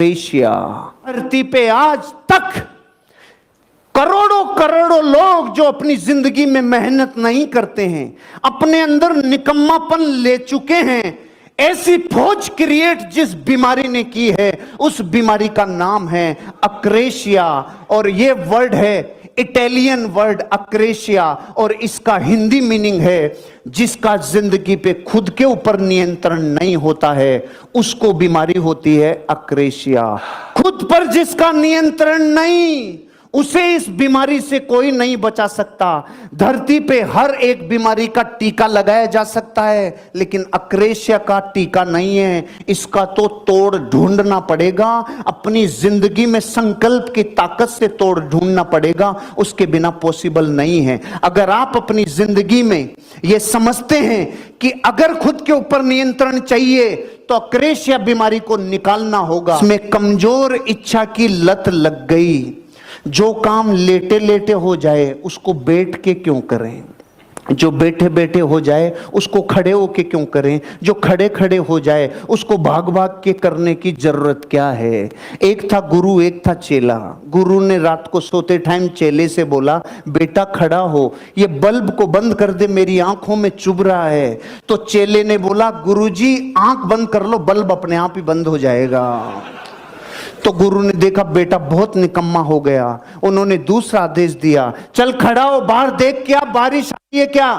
अक्रेशिया। धरती पे आज तक करोड़ों करोड़ों लोग जो अपनी जिंदगी में मेहनत नहीं करते हैं, अपने अंदर निकम्मापन ले चुके हैं, ऐसी फौज क्रिएट जिस बीमारी ने की है, उस बीमारी का नाम है अक्रेशिया। और ये वर्ड है इटालियन वर्ड अक्रेशिया, और इसका हिंदी मीनिंग है जिसका जिंदगी पे खुद के ऊपर नियंत्रण नहीं होता है, उसको बीमारी होती है अक्रेशिया। खुद पर जिसका नियंत्रण नहीं, उसे इस बीमारी से कोई नहीं बचा सकता। धरती पे हर एक बीमारी का टीका लगाया जा सकता है, लेकिन अक्रेशिया का टीका नहीं है। इसका तो तोड़ ढूंढना पड़ेगा, अपनी जिंदगी में संकल्प की ताकत से तोड़ ढूंढना पड़ेगा, उसके बिना पॉसिबल नहीं है। अगर आप अपनी जिंदगी में यह समझते हैं कि अगर खुद के ऊपर नियंत्रण चाहिए तो अक्रेशिया बीमारी को निकालना होगा। इसमें कमजोर इच्छा की लत लग गई। जो काम लेटे लेटे हो जाए उसको बैठ के क्यों करें, जो बैठे बैठे हो जाए उसको खड़े होके क्यों करें, जो खड़े खड़े हो जाए उसको भाग भाग के करने की जरूरत क्या है। एक था गुरु, एक था चेला। गुरु ने रात को सोते टाइम चेले से बोला, बेटा खड़ा हो, ये बल्ब को बंद कर दे, मेरी आंखों में चुभ रहा है। तो चेले ने बोला, गुरुजी आंख बंद कर लो, बल्ब अपने आप ही बंद हो जाएगा। तो गुरु ने देखा बेटा बहुत निकम्मा हो गया, उन्होंने दूसरा आदेश दिया, चल खड़ा हो, बाहर देख क्या बारिश आई है क्या।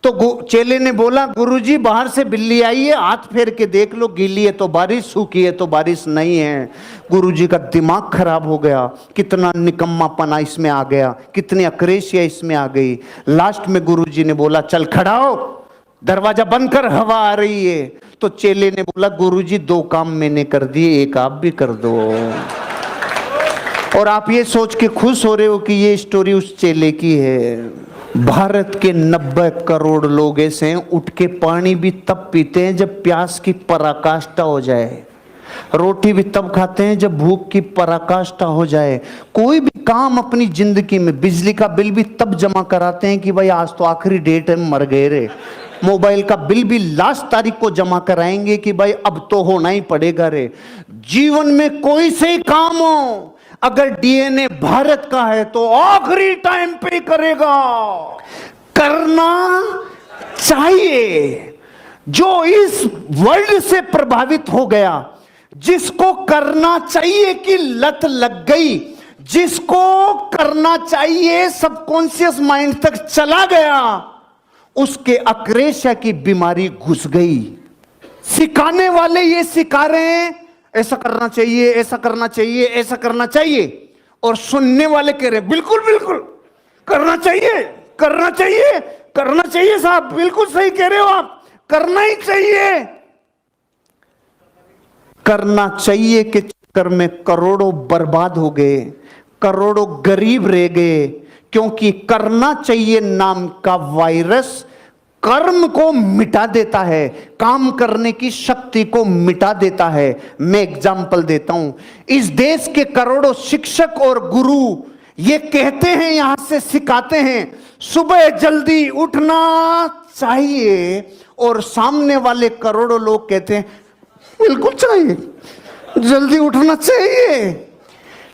तो चेले ने बोला, गुरुजी बाहर से बिल्ली आई है, हाथ फेर के देख लो, गीली है तो बारिश, सूखी है तो बारिश नहीं है। गुरुजी का दिमाग खराब हो गया, कितना निकम्मापना इसमें आ गया, कितनी अक्रेशिया इसमें आ गई। लास्ट में गुरुजी ने बोला, चल खड़ा हो, दरवाजा बंद कर, हवा आ रही है। तो चेले ने बोला, गुरुजी दो काम मैंने कर दिए, एक आप भी कर दो। और आप ये सोच के खुश हो रहे हो कि ये स्टोरी उस चेले की है। भारत के 90 करोड़ लोग ऐसे हैं, उठ के पानी भी तब पीते हैं जब प्यास की पराकाष्ठा हो जाए, रोटी भी तब खाते हैं जब भूख की पराकाष्ठा हो जाए, कोई भी काम अपनी जिंदगी में, बिजली का बिल भी तब जमा कराते हैं कि भाई आज तो आखिरी डेट है, मर गए रे। मोबाइल का बिल भी लास्ट तारीख को जमा कराएंगे कि भाई अब तो होना ही पड़ेगा रे। जीवन में कोई से ही काम हो, अगर डीएनए भारत का है तो आखिरी टाइम पे करेगा, करना चाहिए। जो इस वर्ल्ड से प्रभावित हो गया, जिसको करना चाहिए की लत लग गई, जिसको करना चाहिए सबकॉन्शियस माइंड तक चला गया, उसके अक्रेशिया की बीमारी घुस गई। सिखाने वाले ये सिखा रहे हैं ऐसा करना चाहिए, ऐसा करना चाहिए, ऐसा करना चाहिए, और सुनने वाले कह रहे बिल्कुल बिल्कुल करना चाहिए, करना चाहिए, करना चाहिए साहब, बिल्कुल सही कह रहे हो आप, करना ही चाहिए। करना चाहिए के चक्कर में करोड़ों बर्बाद हो गए, करोड़ों गरीब रह गए, क्योंकि करना चाहिए नाम का वायरस कर्म को मिटा देता है, काम करने की शक्ति को मिटा देता है। मैं एग्जाम्पल देता हूं, इस देश के करोड़ों शिक्षक और गुरु ये कहते हैं, यहां से सिखाते हैं सुबह जल्दी उठना चाहिए, और सामने वाले करोड़ों लोग कहते हैं बिल्कुल चाहिए, जल्दी उठना चाहिए,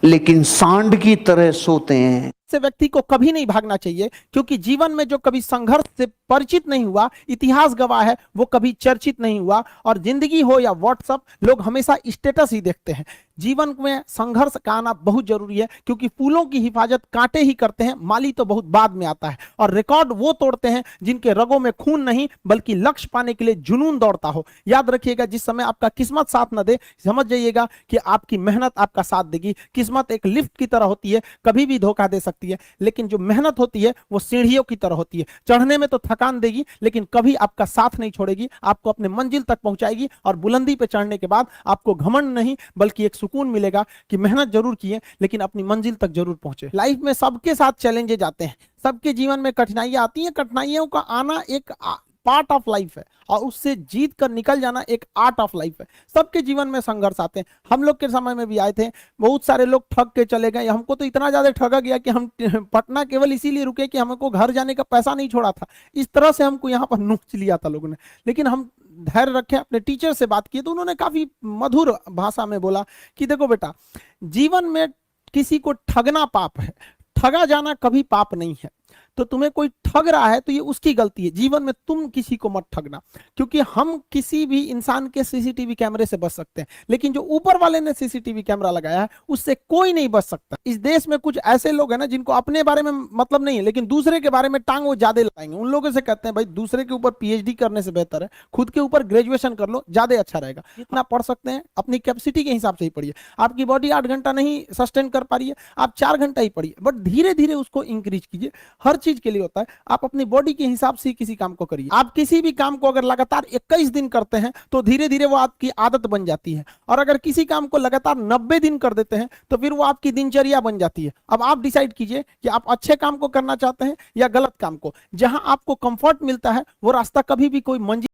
लेकिन सांड की तरह सोते हैं। से व्यक्ति को कभी नहीं भागना चाहिए, क्योंकि जीवन में जो कभी संघर्ष से परिचित नहीं हुआ, इतिहास गवाह है, वो कभी चर्चित नहीं हुआ। और जिंदगी हो या व्हाट्सएप, लोग हमेशा स्टेटस ही देखते हैं। जीवन में संघर्ष का आना बहुत जरूरी है, क्योंकि फूलों की हिफाजत कांटे ही करते हैं, माली तो बहुत बाद में आता है। और रिकॉर्ड वो तोड़ते हैं जिनके रगों में खून नहीं बल्कि लक्ष्य पाने के लिए जुनून दौड़ता हो। याद रखिएगा, जिस समय आपका किस्मत साथ न दे, समझ जाइएगा कि आपकी मेहनत आपका साथ देगी। किस्मत एक लिफ्ट की तरह होती है, कभी भी धोखा दे सकती है, लेकिन जो मेहनत होती है वो सीढ़ियों की तरह होती है। चढ़ने में तो थकान देगी, लेकिन कभी आपका साथ नहीं छोड़ेगी, आपको अपने मंजिल तक पहुंचाएगी। और बुलंदी पे चढ़ने के बाद आपको घमंड नहीं बल्कि एक सुकून मिलेगा कि मेहनत जरूर किए, लेकिन अपनी मंजिल तक जरूर पहुंचे। लाइफ में सबके साथ चैलेंजेस आते हैं, सबके जीवन में कठिनाइयां आती हैं। कठिनाइयों का आना एक पार्ट ऑफ लाइफ है और उससे जीत कर निकल जाना एक आर्ट ऑफ लाइफ है। सबके जीवन में संघर्ष आते हैं, हम लोग के समय में भी आए थे। बहुत सारे लोग ठग के चले गए, हमको तो इतना ज्यादा ठगा गया कि हम पटना केवल इसीलिए रुके कि हमको घर जाने का पैसा नहीं छोड़ा था। इस तरह से हमको यहाँ पर नोच लिया था लोगों ने, लेकिन हम धैर्य रखे, अपने टीचर से बात की तो उन्होंने काफी मधुर भाषा में बोला कि देखो बेटा, जीवन में किसी को ठगना पाप है, ठगा जाना कभी पाप नहीं है। तो तुम्हें कोई ठग रहा है तो ये उसकी गलती है, जीवन में तुम किसी को मत ठगना, क्योंकि हम किसी भी इंसान के सीसीटीवी कैमरे से बच सकते हैं, लेकिन जो ऊपर वाले ने सीसीटीवी कैमरा लगाया है उससे कोई नहीं बच सकता। इस देश में कुछ ऐसे लोग हैं ना जिनको अपने बारे में मतलब नहीं है, लेकिन दूसरे के बारे में टांग वो ज्यादा लगाएंगे। उन लोगों से कहते हैं भाई दूसरे के ऊपर पीएचडी करने से बेहतर है खुद के ऊपर ग्रेजुएशन कर लो, ज्यादा अच्छा रहेगा। जितना पढ़ सकते हैं अपनी कैपेसिटी के हिसाब से ही पढ़िए। आपकी बॉडी 8 घंटा नहीं सस्टेन कर पा रही है, आप 4 घंटा ही पढ़िए, बट धीरे धीरे उसको इंक्रीज कीजिए। हर चीज के लिए होता है, आप अपनी बॉडी के हिसाब से किसी काम को करिए। आप किसी भी काम को अगर लगातार 21 दिन करते हैं तो धीरे धीरे वो आपकी आदत बन जाती है, और अगर किसी काम को लगातार 90 दिन कर देते हैं तो फिर वो आपकी दिनचर्या बन जाती है। अब आप डिसाइड कीजिए कि आप अच्छे काम को करना चाहते हैं या गलत काम को। जहां आपको कंफर्ट मिलता है वो रास्ता कभी भी कोई मंजिल